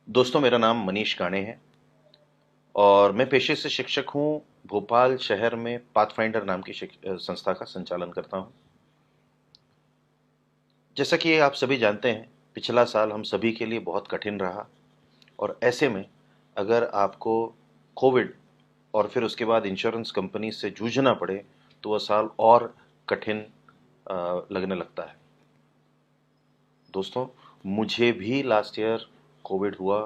दोस्तों, मेरा नाम मनीष काणे है और मैं पेशे से शिक्षक हूँ। भोपाल शहर में पाथफाइंडर नाम की संस्था का संचालन करता हूँ। जैसा कि आप सभी जानते हैं, पिछला साल हम सभी के लिए बहुत कठिन रहा और ऐसे में अगर आपको कोविड और फिर उसके बाद इंश्योरेंस कंपनी से जूझना पड़े तो वह साल और कठिन लगने लगता है। दोस्तों, मुझे भी लास्ट ईयर कोविड हुआ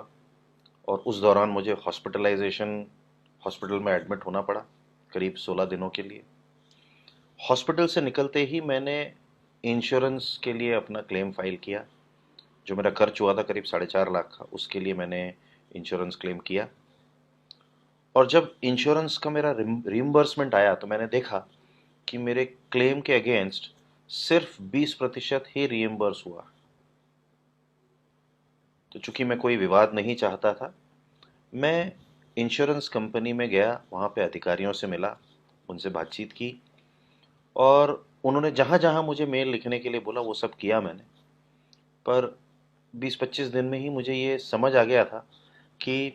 और उस दौरान मुझे हॉस्पिटल में एडमिट होना पड़ा करीब 16 दिनों के लिए। हॉस्पिटल से निकलते ही मैंने इंश्योरेंस के लिए अपना क्लेम फाइल किया। जो मेरा खर्च हुआ था करीब 4.5 लाख का, उसके लिए मैंने इंश्योरेंस क्लेम किया। और जब इंश्योरेंस का मेरा रिम्बर्समेंट आया तो मैंने देखा कि मेरे क्लेम के अगेंस्ट सिर्फ 20% ही रिइम्बर्स हुआ। तो चूंकि मैं कोई विवाद नहीं चाहता था, मैं इंश्योरेंस कंपनी में गया, वहाँ पे अधिकारियों से मिला, उनसे बातचीत की और उन्होंने जहाँ जहाँ मुझे मेल लिखने के लिए बोला वो सब किया मैंने। पर 20-25 दिन में ही मुझे ये समझ आ गया था कि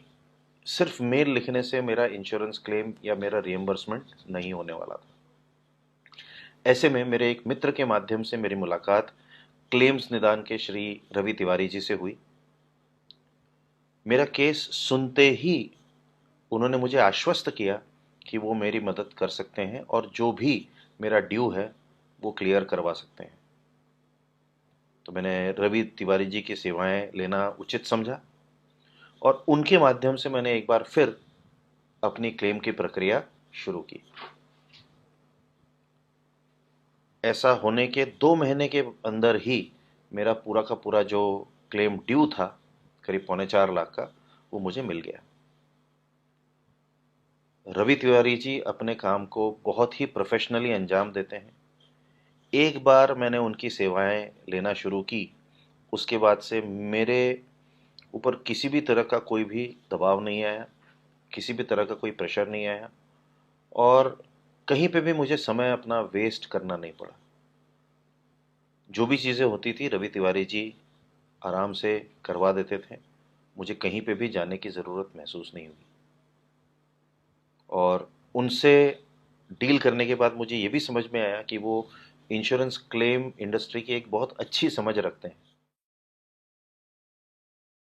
सिर्फ मेल लिखने से मेरा इंश्योरेंस क्लेम या मेरा रिइम्बर्समेंट नहीं होने वाला था। ऐसे में मेरे एक मित्र के माध्यम से मेरी मुलाकात क्लेम्स निदान के श्री रवि तिवारी जी से हुई। मेरा केस सुनते ही उन्होंने मुझे आश्वस्त किया कि वो मेरी मदद कर सकते हैं और जो भी मेरा ड्यू है वो क्लियर करवा सकते हैं। तो मैंने रवि तिवारी जी की सेवाएं लेना उचित समझा और उनके माध्यम से मैंने एक बार फिर अपनी क्लेम की प्रक्रिया शुरू की। ऐसा होने के 2 महीने के अंदर ही मेरा पूरा का पूरा जो क्लेम ड्यू था, करीब 3.25 लाख का, वो मुझे मिल गया। रवि तिवारी जी अपने काम को बहुत ही प्रोफेशनली अंजाम देते हैं। एक बार मैंने उनकी सेवाएं लेना शुरू की, उसके बाद से मेरे ऊपर किसी भी तरह का कोई भी दबाव नहीं आया, किसी भी तरह का कोई प्रेशर नहीं आया और कहीं पे भी मुझे समय अपना वेस्ट करना नहीं पड़ा। जो भी चीज़ें होती थी रवि तिवारी जी आराम से करवा देते थे। मुझे कहीं पे भी जाने की ज़रूरत महसूस नहीं हुई और उनसे डील करने के बाद मुझे ये भी समझ में आया कि वो इंश्योरेंस क्लेम इंडस्ट्री की एक बहुत अच्छी समझ रखते हैं।